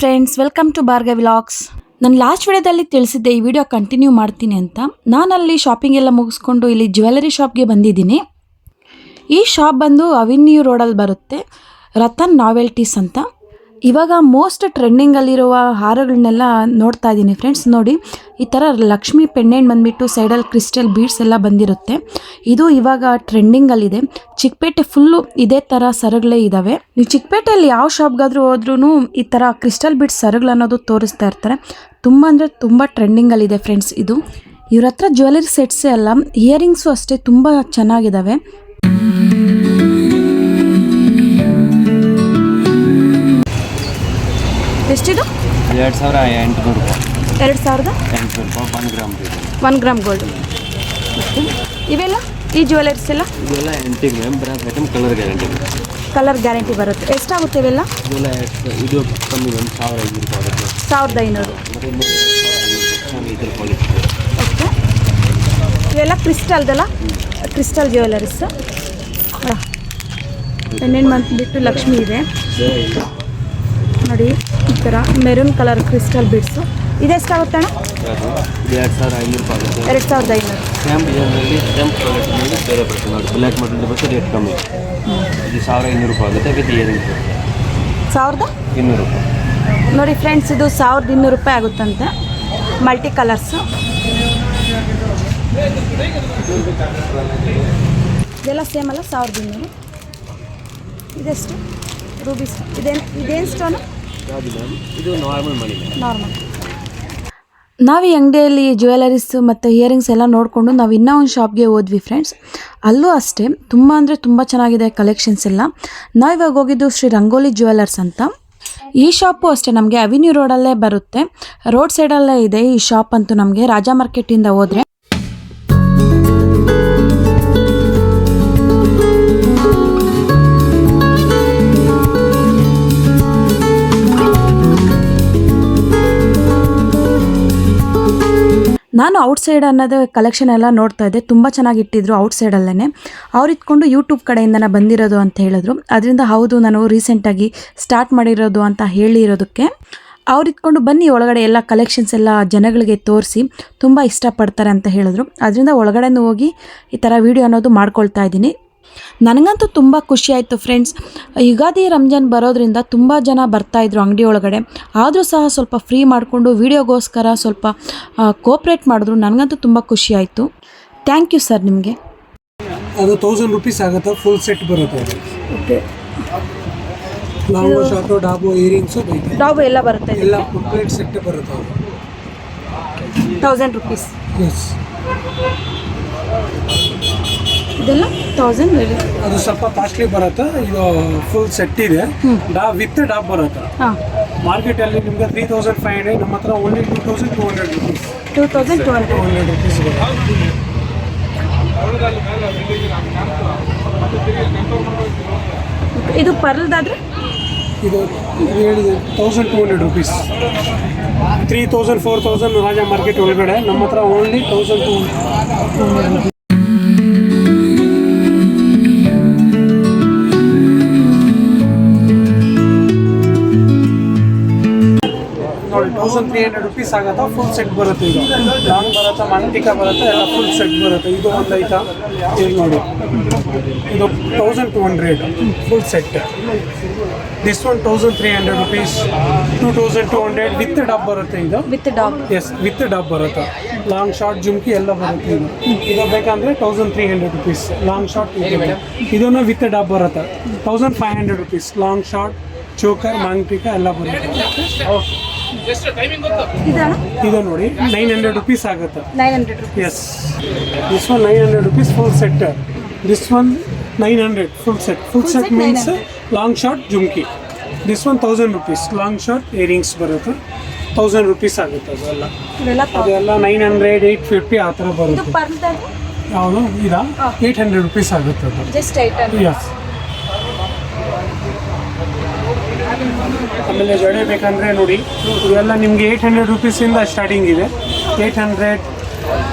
Friends, welcome to Bhargavi vlogs. ನಾನು last ವಿಡಿಯೋದಲ್ಲಿ ತಿಳಿಸಿದ್ದೆ ಈ ವಿಡಿಯೋ ಕಂಟಿನ್ಯೂ ಮಾಡ್ತೀನಿ ಅಂತ. ನಾನಲ್ಲಿ ಶಾಪಿಂಗ್ ಎಲ್ಲ ಮುಗಿಸ್ಕೊಂಡು ಇಲ್ಲಿ ಜ್ಯುವೆಲರಿ ಶಾಪ್ಗೆ ಬಂದಿದ್ದೀನಿ. ಈ ಶಾಪ್ ಬಂದು ಅವೆನ್ಯೂ ರೋಡಲ್ಲಿ ಬರುತ್ತೆ, ರತನ್ ನಾವೆಲ್ಟೀಸ್ ಅಂತ. ಇವಾಗ ಮೋಸ್ಟ್ ಟ್ರೆಂಡಿಂಗಲ್ಲಿರುವ ಹಾರಗಳನ್ನೆಲ್ಲ ನೋಡ್ತಾ ಇದ್ದೀನಿ ಫ್ರೆಂಡ್ಸ್. ನೋಡಿ, ಈ ಥರ ಲಕ್ಷ್ಮಿ ಪೆಂಡೆಂಟ್ ಬಂದುಬಿಟ್ಟು ಸೈಡಲ್ಲಿ ಕ್ರಿಸ್ಟಲ್ ಬೀಡ್ಸ್ ಎಲ್ಲ ಬಂದಿರುತ್ತೆ. ಇದು ಇವಾಗ ಟ್ರೆಂಡಿಂಗಲ್ಲಿದೆ. ಚಿಕ್ಕಪೇಟೆ ಫುಲ್ಲು ಇದೇ ಥರ ಸರಗಳೇ ಇದ್ದಾವೆ. ನೀವು ಚಿಕ್ಕಪೇಟೆಯಲ್ಲಿ ಯಾವ ಶಾಪ್ಗಾದರೂ ಹೋದ್ರೂ ಈ ಥರ ಕ್ರಿಸ್ಟಲ್ ಬೀಡ್ಸ್ ಸರಗಳು ಅನ್ನೋದು ತೋರಿಸ್ತಾ ಇರ್ತಾರೆ. ತುಂಬ ಅಂದರೆ ತುಂಬ ಟ್ರೆಂಡಿಂಗಲ್ಲಿದೆ ಫ್ರೆಂಡ್ಸ್ ಇದು. ಇವ್ರ ಹತ್ರ ಜ್ಯುವೆಲರಿ ಸೆಟ್ಸೇ ಅಲ್ಲ, ಇಯರಿಂಗ್ಸು ಅಷ್ಟೇ ತುಂಬ ಚೆನ್ನಾಗಿದ್ದಾವೆ. ಎಷ್ಟಿದು? 2800 ರೂಪಾಯಿ. 2800 ರೂಪಾಯಿ 1 ಗ್ರಾಮ್ ಗೋಲ್ಡ್. ಇವೆಲ್ಲ ಈ ಜ್ಯುವೆಲರೀಸ್ ಎಲ್ಲ ಇದೆಲ್ಲ antique ma'am, brass item colour guarantee ಬರುತ್ತೆ. ಎಷ್ಟಾಗುತ್ತೆ ಇವೆಲ್ಲ? ಇದೆಲ್ಲ ಇದು ಕಮ್ಮಿ ಮ್ಯಾಮ್, 1500 ರೂಪಾಯಿ ಆಗುತ್ತೆ. 1500. ಇದ್ರ ಕ್ವಾಲಿಟಿ. ಓಕೆ, ಇವೆಲ್ಲ ಕ್ರಿಸ್ಟಲ್ದಲ್ಲ, ಕ್ರಿಸ್ಟಲ್ ಜ್ಯುವೆಲರೀಸ್. ಪೆಂಡೆಂಟ್ ಬಂದುಬಿಟ್ಟು ಲಕ್ಷ್ಮಿ ಇದೆ ನೋಡಿ, ಈ ಥರ ಮೆರೂನ್ ಕಲರ್ ಕ್ರಿಸ್ಟಲ್ ಬೀಡ್ಸು. ಇದೆಷ್ಟಾಗುತ್ತೆ ಅಣ್ಣ? 2500 ರೂಪಾಯಿ ಆಗುತ್ತೆ. 2500. ಸೇಮ್ ಡಿಸೈನಲ್ಲಿ ಸೇಮ್ ಕ್ವಾಲಿಟಿ ಬೇರೆ ಬರುತ್ತೆ ನೋಡಿ. ಬ್ಲ್ಯಾಕ್ ಮಾಡೋದು ಬರುತ್ತೆ, ರೇಟ್ ಕಮ್ಮಿ. ಇದು 1500 ರೂಪಾಯಿ ಆಗುತ್ತೆ ವಿತ್ ಇಯರಿಂಗ್ಸ್. 1200 ರೂಪಾಯಿ ನೋಡಿ ಫ್ರೆಂಡ್ಸ್, ಇದು 1200 ರೂಪಾಯಿ ಆಗುತ್ತಂತೆ. ಮಲ್ಟಿ ಕಲರ್ಸು ಇದೆಲ್ಲ ಸೇಮ್ ಅಲ್ಲ, 1200. ಇದೆಷ್ಟು? ರೂಬೀಸ್. ಇದೇನು ಸ್ಟೋನು? ಇದು ನಾರ್ಮಲ್ ಮನಿ. ನಾರ್ಮಲ್. ನಾವು ಈ ಅಂಗಡಿಯಲ್ಲಿ ಜ್ಯುವೆಲರೀಸ್ ಮತ್ತು ಇಯರಿಂಗ್ಸ್ ಎಲ್ಲ ನೋಡಿಕೊಂಡು ನಾವು ಇನ್ನೂ ಒಂದು ಶಾಪ್ಗೆ ಹೋದ್ವಿ ಫ್ರೆಂಡ್ಸ್. ಅಲ್ಲೂ ಅಷ್ಟೇ ತುಂಬ ಅಂದರೆ ತುಂಬ ಚೆನ್ನಾಗಿದೆ ಕಲೆಕ್ಷನ್ಸ್ ಎಲ್ಲ. ನಾವಿವಾಗ ಹೋಗಿದ್ದು ಶ್ರೀ ರಂಗೋಲಿ ಜ್ಯುವೆಲರ್ಸ್ ಅಂತ. ಈ ಶಾಪು ಅಷ್ಟೇ ನಮಗೆ ಅವೆನ್ಯೂ ರೋಡಲ್ಲೇ ಬರುತ್ತೆ, ರೋಡ್ ಸೈಡಲ್ಲೇ ಇದೆ ಈ ಶಾಪ್ ಅಂತೂ. ನಮಗೆ ರಾಜಾ ಮಾರ್ಕೆಟಿಂದ ಹೋದರೆ ನಾನು ಔಟ್ಸೈಡ್ ಅನ್ನೋದು ಕಲೆಕ್ಷನ್ ಎಲ್ಲ ನೋಡ್ತಾ ಇದ್ದೆ. ತುಂಬ ಚೆನ್ನಾಗಿ ಇಟ್ಟಿದ್ರು ಔಟ್ಸೈಡಲ್ಲೇ. ಅವ್ರು ಇಟ್ಕೊಂಡು ಯೂಟ್ಯೂಬ್ ಕಡೆಯಿಂದನೇ ಬಂದಿರೋದು ಅಂತ ಹೇಳಿದ್ರು. ಅದರಿಂದ ಹೌದು, ನಾನು ರೀಸೆಂಟಾಗಿ ಸ್ಟಾರ್ಟ್ ಮಾಡಿರೋದು ಅಂತ ಹೇಳಿರೋದಕ್ಕೆ ಅವ್ರು ಇಟ್ಕೊಂಡು ಬನ್ನಿ ಒಳಗಡೆ ಎಲ್ಲ ಕಲೆಕ್ಷನ್ಸ್ ಎಲ್ಲ ಜನಗಳಿಗೆ ತೋರಿಸಿ, ತುಂಬ ಇಷ್ಟಪಡ್ತಾರೆ ಅಂತ ಹೇಳಿದ್ರು. ಅದರಿಂದ ಒಳಗಡೆನೂ ಹೋಗಿ ಈ ಥರ ವೀಡಿಯೋ ಅನ್ನೋದು ಮಾಡ್ಕೊಳ್ತಾ ಇದ್ದೀನಿ. ನನಗಂತೂ ತುಂಬ ಖುಷಿ ಆಯಿತು ಫ್ರೆಂಡ್ಸ್. ಯುಗಾದಿ ರಂಜಾನ್ ಬರೋದ್ರಿಂದ ತುಂಬ ಜನ ಬರ್ತಾಯಿದ್ರು ಅಂಗಡಿ ಒಳಗಡೆ. ಆದರೂ ಸಹ ಸ್ವಲ್ಪ ಫ್ರೀ ಮಾಡಿಕೊಂಡು ವೀಡಿಯೋಗೋಸ್ಕರ ಸ್ವಲ್ಪ ಕೋಪ್ರೇಟ್ ಮಾಡಿದ್ರು. ನನಗಂತೂ ತುಂಬ ಖುಷಿ ಆಯಿತು. ಥ್ಯಾಂಕ್ ಯು ಸರ್ ನಿಮಗೆ. ಅದು 1000 ರೂಪೀಸ್ ಆಗುತ್ತೆ, ಫುಲ್ ಸೆಟ್ ಬರುತ್ತೆ. ಓಕೆ, ಲಾಂಗು, ಶಾರ್ಟು, ಡಾಬು, ಇಯರಿಂಗ್ಸು, ಡಾಬು ಎಲ್ಲ ಬರುತ್ತೆ, ಎಲ್ಲ ಕಂಪ್ಲೀಟ್ ಸೆಟ್ ಬರುತ್ತೆ. 1000 ರೂಪೀಸ್. ಎಸ್, ಇದೆಲ್ಲ 1000. ಅದು ಸ್ವಲ್ಪ ಕಾಸ್ಟ್ಲಿ ಬರುತ್ತೆ. ಇದು ಫುಲ್ ಸೆಟ್ ಇದೆ, ವಿತ್ ಡಾಬ್ ಬರುತ್ತೆ. ಹಾಂ, ಮಾರ್ಕೆಟಲ್ಲಿ ನಿಮಗೆ 3500, ನಮ್ಮ ಹತ್ರ ಓನ್ಲಿ 2200 ರೂಪೀಸ್. 2200 ರೂಪೀಸ್ ಬರುತ್ತೆ. ಇದು ಪರ್ಲ್ದಾದ್ರೆ ಇದು ಹೇಳಿದೆ 1200 ರೂಪೀಸ್. 3000 4000 ರಾಜಾ ಮಾರ್ಕೆಟ್ ಒಳಗಡೆ, ನಮ್ಮ ಹತ್ರ ಓನ್ಲಿ 1200. ನೋಡಿ, 1300 ರೂಪೀಸ್ ಆಗುತ್ತೆ, ಫುಲ್ ಸೆಟ್ ಬರುತ್ತೆ. ಇದು ಲಾಂಗ್ ಬರುತ್ತೆ, ಮಾಂಟಿಕ ಬರುತ್ತೆ, ಎಲ್ಲ ಫುಲ್ ಸೆಟ್ ಬರುತ್ತೆ. ಇದು ಒಂದು ಐಟಮ್ ಈಗ ನೋಡಿ, ಇದು 1200 full set. This one 1300 rupees. 2200 with ಡಾಬ್ ಬರುತ್ತೆ. ಇದು ವಿತ್ ಡಾಬ್. ಎಸ್, ವಿತ್ ಡಾಬ್ ಬರುತ್ತೆ. ಲಾಂಗ್ ಶಾರ್ಟ್ ಜುಮ್ಕಿ ಎಲ್ಲ ಬರುತ್ತೆ. ಇದು ಬೇಕಂದರೆ 1300 ರೂಪೀಸ್ ಲಾಂಗ್ ಶಾರ್ಟ್. ಇದನ್ನು ವಿತ್ ಡಾಬ್ ಬರುತ್ತೆ. 1500 ರೂಪೀಸ್ ಲಾಂಗ್ ಶಾರ್ಟ್, ಚೋಕರ್, ಮಾಂಟಿಕ ಎಲ್ಲ ಬರುತ್ತೆ. ಇದು ನೋಡಿ 900 ರೂಪೀಸ್ ಆಗುತ್ತೆ. 900 rupees. Yes, this one 900 rupees full set. This one 900 full set. Full set means long short ಜುಮ್ಕಿ. This one 1000 rupees long short earrings ಬರುತ್ತೆ. 1000 ರೂಪೀಸ್ ಆಗುತ್ತೆ. ಅದೆಲ್ಲ 900 850 ಆ ಥರ ಬರುತ್ತೆ. ಯಾವುದು ಇದಾ? 800 ರೂಪೀಸ್ ಆಗುತ್ತೆ ಅದು. ಜಸ್ಟ್ 800. ಎಸ್. ಆಮೇಲೆ ಜಡೆ ಬೇಕಂದರೆ ನೋಡಿ, ಇವೆಲ್ಲ ನಿಮಗೆ 800 ರೂಪೀಸಿಂದ ಸ್ಟಾರ್ಟಿಂಗ್ ಇದೆ. 800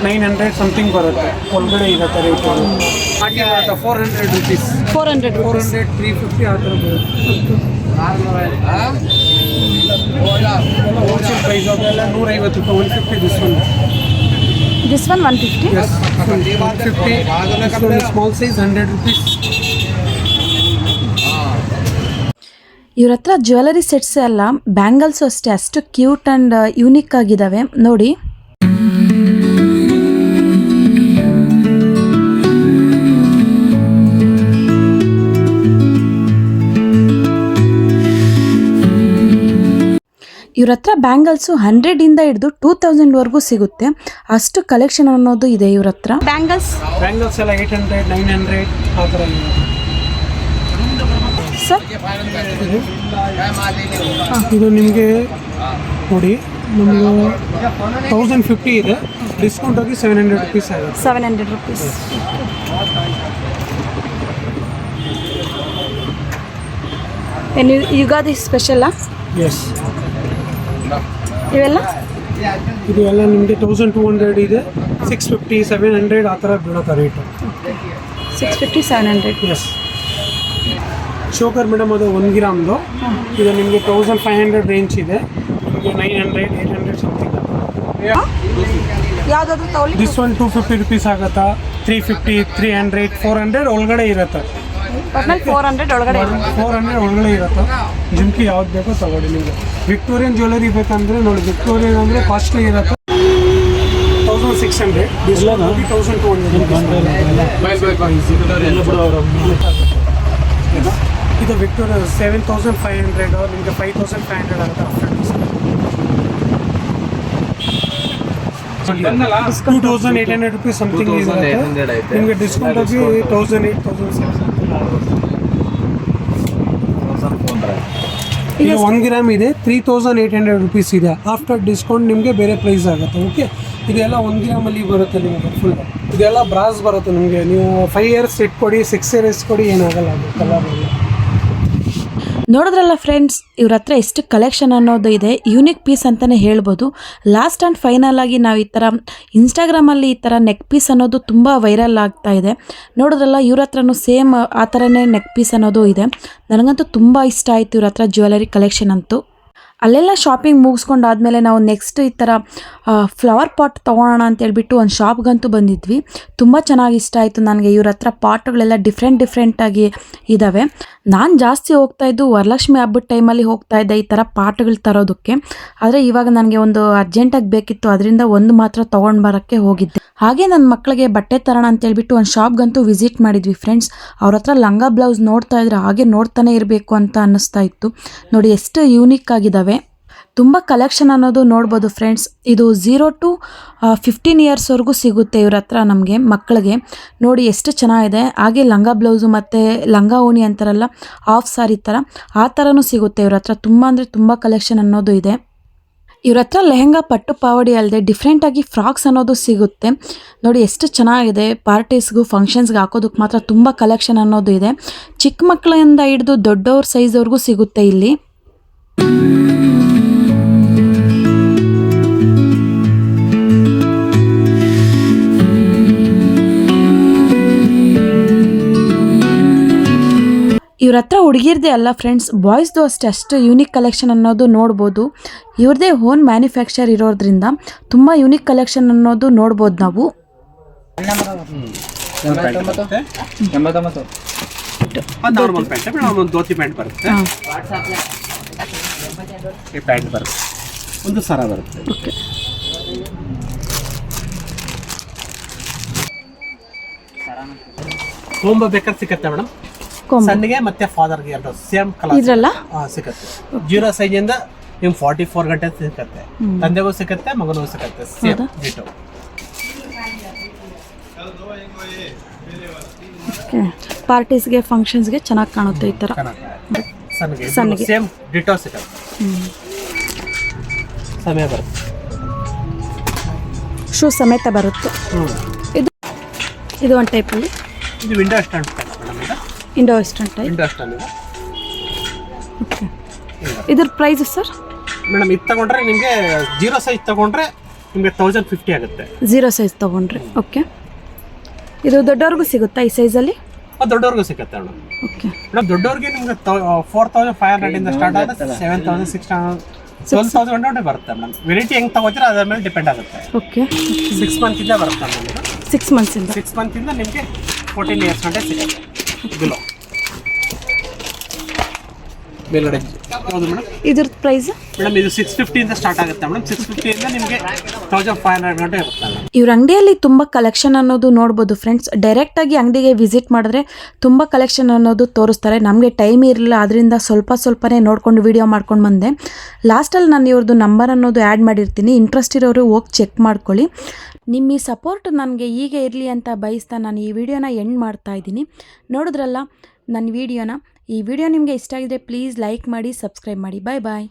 900 ಸಮಥಿಂಗ್ ಬರುತ್ತೆ, ಒಳಗಡೆ ಇರುತ್ತೆ ರೇಟ್. ಹಾಗೆ ಬರುತ್ತೆ 400 rupees, 400 rupees. 400, 350 ಆ ಥರ ಬರುತ್ತೆ. ಹೋಲ್ಸೇಲ್ ಪ್ರೈಸ್ ಅದೆಲ್ಲ 150 ರೂಪಾಯಿ, 150 This one 150. Yes, 150. This one is small size, 100 rupees. ಇವ್ರ ಹತ್ರ ಜ್ಯುವೆಲರಿ ಸೆಟ್ಸ್ ಎಲ್ಲ ಬ್ಯಾಂಗಲ್ಸು ಅಷ್ಟೇ ಅಷ್ಟು ಕ್ಯೂಟ್ ಆ್ಯಂಡ್ ಯೂನಿಕ್ ಆಗಿದ್ದಾವೆ ನೋಡಿ. ಇವ್ರ ಹತ್ರ ಬ್ಯಾಂಗಲ್ಸು 100 ಹಿಡಿದು 2000ವರೆಗೂ ಸಿಗುತ್ತೆ, ಅಷ್ಟು ಕಲೆಕ್ಷನ್ ಅನ್ನೋದು ಇದೆ ಇವ್ರ ಹತ್ರ. ಬ್ಯಾಂಗಲ್ಸ್ ಎಲ್ಲ 800, 900 ಆ ಥರ ಇದೆ ಸರ್. ಇದು ನಿಮಗೆ ನೋಡಿ, ನಮಗೆ 1050 ಇದೆ, ಡಿಸ್ಕೌಂಟ್ ಹೋಗಿ 700 rupees ಆಗುತ್ತೆ. 700 rupees. ಏನು ಯುಗಾದಿ ಸ್ಪೆಷಲ್ಲಾ? ಎಸ್, ಇವೆಲ್ಲ ಇದು ಎಲ್ಲ ನಿಮಗೆ 1200 ಇದೆ, 650, 700 ಆ ಥರ ಬೀಳುತ್ತೆ ರೇಟು. 650, 700. ಎಸ್, ಶೋಕರ್ ಮೇಡಮ್ ಅದು 1 ಗ್ರಾಮ್ದು. ಇದು ನಿಮಗೆ 1500 ರೇಂಜ್ ಇದೆ, ನಿಮಗೆ 900, 800 ಸಮಥಿಂಗ್. ಯಾವುದಾದ್ರು ತಗೊಳ್ಳಿ. ದಿಸ್ ಒನ್ 250 rupees ಆಗುತ್ತಾ, 350, 300, 400 ಒಳಗಡೆ ಇರುತ್ತೆ. ಒಟ್ನಲ್ಲಿ 400 ಒಳಗಡೆ ಇರುತ್ತೆ. 400 ಒಳಗಡೆ ಇರುತ್ತೆ. ಜುಮ್ಕಿ ಯಾವ್ದು ಬೇಕೋ ತಗೊಳ್ಳಿ. ನಿಮಗೆ ವಿಕ್ಟೋರಿಯನ್ ಜ್ಯುವೆಲರಿ ಬೇಕಂದರೆ ನೋಡಿ, ವಿಕ್ಟೋರಿಯನ್ ಅಂದರೆ ಕಾಸ್ಟ್ಲಿ ಇರುತ್ತೆ, 1600. This one 1200. ಇದು ವಿಕ್ಟೋರಿಯಾ 7500, ನಿಮಗೆ 5500 ಆಗುತ್ತೆ ಆಫ್ಟರ್ ಡಿಸ್ಕೌಂಟ್. 2800 rupees ಸಮಥಿಂಗ್ ಇರುತ್ತೆ, ನಿಮಗೆ ಡಿಸ್ಕೌಂಟ್ ಆಗಿ 1800, 1700. ಈಗ 1 ಗ್ರಾಮ್ ಇದೆ, 3800 rupees ಇದೆ. ಆಫ್ಟರ್ ಡಿಸ್ಕೌಂಟ್ ನಿಮಗೆ ಬೇರೆ ಪ್ರೈಸ್ ಆಗುತ್ತೆ. ಓಕೆ, ಇದೆಲ್ಲ 1 ಗ್ರಾಮಲ್ಲಿ ಬರುತ್ತೆ ನಿಮಗೆ ಫುಲ್. ಇದೆಲ್ಲ ಬ್ರಾಸ್ ಬರುತ್ತೆ ನಿಮಗೆ. ನೀವು 5 years ಇಟ್ಕೊಡಿ, 6 years ಕೊಡಿ, ಏನಾಗಲ್ಲ, ಅದು ಕಲರ್ ಎಲ್ಲ. ನೋಡಿದ್ರಲ್ಲ ಫ್ರೆಂಡ್ಸ್, ಇವ್ರ ಹತ್ರ ಎಷ್ಟು ಕಲೆಕ್ಷನ್ ಅನ್ನೋದು ಇದೆ, ಯೂನಿಕ್ ಪೀಸ್ ಅಂತಲೇ ಹೇಳ್ಬೋದು. ಲಾಸ್ಟ್ ಆ್ಯಂಡ್ ಫೈನಲ್ ಆಗಿ ನಾವು ಈ ಥರ ಇನ್ಸ್ಟಾಗ್ರಾಮಲ್ಲಿ ಈ ಥರ ನೆಕ್ ಪೀಸ್ ಅನ್ನೋದು ತುಂಬ ವೈರಲ್ ಆಗ್ತಾ ಇದೆ. ನೋಡಿದ್ರಲ್ಲ, ಇವ್ರ ಹತ್ರನೂ ಸೇಮ್ ಆ ಥರನೇ ನೆಕ್ ಪೀಸ್ ಅನ್ನೋದು ಇದೆ. ನನಗಂತೂ ತುಂಬ ಇಷ್ಟ ಆಯಿತು ಇವ್ರ ಹತ್ರ ಜ್ಯುವೆಲರಿ ಕಲೆಕ್ಷನ್ ಅಂತೂ. ಅಲ್ಲೆಲ್ಲ ಶಾಪಿಂಗ್ ಮುಗಿಸ್ಕೊಂಡಾದ್ಮೇಲೆ ನಾವು ನೆಕ್ಸ್ಟ್ ಈ ಥರ ಫ್ಲವರ್ ಪಾಟ್ ತೊಗೊಳೋಣ ಅಂತೇಳ್ಬಿಟ್ಟು ಒಂದು ಶಾಪ್ಗಂತೂ ಬಂದಿದ್ವಿ. ತುಂಬ ಚೆನ್ನಾಗಿ ಇಷ್ಟ ಆಯಿತು ನನಗೆ. ಇವ್ರ ಹತ್ರ ಪಾಟ್ಗಳೆಲ್ಲ ಡಿಫ್ರೆಂಟಾಗಿ ಇದ್ದಾವೆ. ನಾನು ಜಾಸ್ತಿ ಹೋಗ್ತಾಯಿದ್ದು ವರಲಕ್ಷ್ಮಿ ಹಬ್ಬದ ಟೈಮಲ್ಲಿ ಹೋಗ್ತಾಯಿದ್ದೆ ಈ ಥರ ಪಾಟ್ಗಳು ತರೋದಕ್ಕೆ. ಆದರೆ ಇವಾಗ ನನಗೆ ಒಂದು ಅರ್ಜೆಂಟಾಗಿ ಬೇಕಿತ್ತು, ಅದರಿಂದ ಒಂದು ಮಾತ್ರ ತೊಗೊಂಡು ಬರೋಕ್ಕೆ ಹೋಗಿದ್ದೆ. ಹಾಗೆ ನನ್ನ ಮಕ್ಕಳಿಗೆ ಬಟ್ಟೆ ತರೋಣ ಅಂತೇಳ್ಬಿಟ್ಟು ಒಂದು ಶಾಪ್ಗಂತೂ ವಿಸಿಟ್ ಮಾಡಿದ್ವಿ ಫ್ರೆಂಡ್ಸ್. ಅವ್ರ ಹತ್ರ ಲಂಗ ಬ್ಲೌಸ್ ನೋಡ್ತಾ ಇದ್ರೆ ಹಾಗೆ ನೋಡ್ತಾನೆ ಇರಬೇಕು ಅಂತ ಅನ್ನಿಸ್ತಾ ಇತ್ತು. ನೋಡಿ ಎಷ್ಟು ಯೂನಿಕ್ ಆಗಿದ್ದಾವೆ. ತುಂಬ ಕಲೆಕ್ಷನ್ ಅನ್ನೋದು ನೋಡ್ಬೋದು ಫ್ರೆಂಡ್ಸ್. ಇದು 0 to 15 yearsವರೆಗೂ ಸಿಗುತ್ತೆ ಇವ್ರ ಹತ್ರ ನಮಗೆ ಮಕ್ಕಳಿಗೆ. ನೋಡಿ ಎಷ್ಟು ಚೆನ್ನಾಗಿದೆ. ಹಾಗೆ ಲಂಗ ಬ್ಲೌಸು ಮತ್ತು ಲಂಗ ಓಣಿ ಅಂತಾರಲ್ಲ, ಹಾಫ್ ಸಾರಿ ಥರ, ಆ ಥರನೂ ಸಿಗುತ್ತೆ ಇವ್ರ ಹತ್ರ. ತುಂಬ ಅಂದರೆ ತುಂಬ ಕಲೆಕ್ಷನ್ ಅನ್ನೋದು ಇದೆ ಇವ್ರ ಹತ್ರ. ಲೆಹೆಂಗಾ, ಪಟ್ಟು ಪಾವಡಿ ಅಲ್ಲದೆ ಡಿಫ್ರೆಂಟಾಗಿ ಫ್ರಾಕ್ಸ್ ಅನ್ನೋದು ಸಿಗುತ್ತೆ. ನೋಡಿ ಎಷ್ಟು ಚೆನ್ನಾಗಿದೆ. ಪಾರ್ಟೀಸ್ಗೂ ಫಂಕ್ಷನ್ಸ್ಗೆ ಹಾಕೋದಕ್ಕೆ ಮಾತ್ರ ತುಂಬ ಕಲೆಕ್ಷನ್ ಅನ್ನೋದು ಇದೆ. ಚಿಕ್ಕ ಮಕ್ಕಳಿಂದ ಹಿಡಿದು ದೊಡ್ಡವ್ರ ಸೈಜ್ವರೆಗೂ ಸಿಗುತ್ತೆ ಇಲ್ಲಿ. ಇವ್ರ ಹತ್ರ ಹುಡುಗಿರ್ದೇ ಅಲ್ಲ ಫ್ರೆಂಡ್ಸ್, ಬಾಯ್ಸ್ದು ಅಷ್ಟು ಯೂನಿಕ್ ಕಲೆಕ್ಷನ್ ಅನ್ನೋದು ನೋಡ್ಬೋದು. ಇವ್ರದ್ದೇ ಓನ್ ಮ್ಯಾನುಫ್ಯಾಕ್ಚರ್ ಇರೋದ್ರಿಂದ ತುಂಬ ಯೂನಿಕ್ ಕಲೆಕ್ಷನ್ ಅನ್ನೋದು ನೋಡ್ಬೋದು ನಾವು. ನಾರ್ಮಲ್ ಪ್ಯಾಂಟ್, ಒಂದು ಧೋತಿ ಪ್ಯಾಂಟ್ ಬರುತ್ತೆ, ಪ್ಯಾಂಟ್ ಬರುತ್ತೆ, ಒಂದು ಸರ ಬರುತ್ತೆ. ಓಕೆ, ಕೊಂಬ ಬೇಕಾದ್ರೆ ಸಿಕ್ಕತ್ತೆ ಮೇಡಮ್, ಸಣ್ಣಗೆ ಮತ್ತೆ ಫಾದರ್ಗೆ ಎರಡು ಸೇಮ್ ಕಲರ್ ಇದ್ರಲ್ಲ ಸಿಕ್ಕತ್ತೆ. 0 size ಇಂದ ನಿಮ್ಗೆ 44 ಗಂಟೆ ಸಿಕ್ಕತ್ತೆ. ತಂದೆಗೂ ಸಿಕ್ಕತ್ತೆ, ಮಗನಿಗೂ ಸಿಕ್ಕತ್ತೆ, ಸೇಮ್ ಡೀಟೋ. ಪಾರ್ಟೀಸ್ಗೆ ಫಂಕ್ಷನ್ಸ್ಗೆ ಚೆನ್ನಾಗಿ ಕಾಣುತ್ತೆ ಈ ಥರ. ಸಣ್ಣಗೆ ಸೇಮ್ ಡೀಟೋ ಸಿಕ್ಕತ್ತೆ, ಸಮಯ ಬರುತ್ತೆ, ಶೂ ಸಮೇತ ಬರುತ್ತೆ. ಇದು ಒಂದು ಟೈಪಲ್ಲಿ, ಇದು window stand Indo western type. Window stand ಇದೆ. ಓಕೆ, ಇದ್ರ ಪ್ರೈಸ್ ಸರ್? ಮೇಡಮ್ ಇದು ತಗೊಂಡ್ರೆ ನಿಮಗೆ 0 size ತಗೊಂಡ್ರೆ ನಿಮಗೆ 1050 ಆಗುತ್ತೆ. 0 ಸೈಜ್ ತೊಗೊಂಡ್ರೆ. ಓಕೆ, ಇದು ದೊಡ್ಡವ್ರಿಗೂ ಸಿಗುತ್ತಾ ಈ ಸೈಜಲ್ಲಿ? ದೊಡ್ಡವ್ರಿಗೂ ಸಿಗುತ್ತೆ ಮೇಡಮ್. ಓಕೆ ಮೇಡಮ್, ದೊಡ್ಡವ್ರಿಗೆ ನಿಮ್ಗೆ 4500 ಇಂದ ಸ್ಟಾರ್ಟ್ ಆಗುತ್ತೆ, 7600 12,100 ಬರುತ್ತೆ ಮೇಡಮ್. ವೆರೈಟಿ ಹೆಂಗೆ ತಗೋತೀರ ಅದ್ರ ಮೇಲೆ ಡಿಪೆಂಡ್ ಆಗುತ್ತೆ. ಓಕೆ, 6 ಮಂತಿಂದ ಬರುತ್ತೆ ಮೇಡಮ್. 6 ಮಂತ್ಸಿಂದ 6 ಮಂತಿಂದ ನಿಮಗೆ 14 ಇಯರ್ಸ್ ಗಂಟೆ ಸಿಗುತ್ತೆ ಬಿಲೋ ಮೇಲ್ಗಡೆ. ಹೌದು ಮೇಡಮ್. ಇದ್ರದ್ದು ಪ್ರೈಸ್ ಮೇಡಮ್ ಇದು 650 ಇಂದ ಸ್ಟಾರ್ಟ್ ಆಗುತ್ತೆ ಮೇಡಮ್. 650 ಇಂದ ನಿಮಗೆ 1500 ಗಂಟೆ ಇರುತ್ತೆ ಮೇಡಮ್. ಇವ್ರ ಅಂಗಡಿಯಲ್ಲಿ ತುಂಬ ಕಲೆಕ್ಷನ್ ಅನ್ನೋದು ನೋಡ್ಬೋದು ಫ್ರೆಂಡ್ಸ್. ಡೈರೆಕ್ಟಾಗಿ ಅಂಗಡಿಗೆ ವಿಸಿಟ್ ಮಾಡಿದ್ರೆ ತುಂಬ ಕಲೆಕ್ಷನ್ ಅನ್ನೋದು ತೋರಿಸ್ತಾರೆ. ನಮಗೆ ಟೈಮ್ ಇರಲಿಲ್ಲ, ಅದರಿಂದ ಸ್ವಲ್ಪನೇ ನೋಡ್ಕೊಂಡು ವಿಡಿಯೋ ಮಾಡ್ಕೊಂಡು ಬಂದೆ. ಲಾಸ್ಟಲ್ಲಿ ನಾನು ಇವ್ರದ್ದು ನಂಬರ್ ಅನ್ನೋದು ಆ್ಯಡ್ ಮಾಡಿರ್ತೀನಿ, ಇಂಟ್ರೆಸ್ಟ್ ಇರೋರು ಹೋಗಿ ಚೆಕ್ ಮಾಡ್ಕೊಳ್ಳಿ. ನಿಮ್ಮ ಈ ಸಪೋರ್ಟ್ ನನಗೆ ಹೀಗೆ ಇರಲಿ ಅಂತ ಬಯಸ್ತಾ ನಾನು ಈ ವಿಡಿಯೋನ ಎಂಡ್ ಮಾಡ್ತಾ ಇದ್ದೀನಿ. ನೋಡಿದ್ರಲ್ಲ ನನ್ನ ವಿಡಿಯೋನ. ಈ ವಿಡಿಯೋ ನಿಮಗೆ ಇಷ್ಟ ಆಗಿದ್ರೆ ಪ್ಲೀಸ್ ಲೈಕ್ ಮಾಡಿ, ಸಬ್ಸ್ಕ್ರೈಬ್ ಮಾಡಿ. ಬಾಯ್ ಬಾಯ್.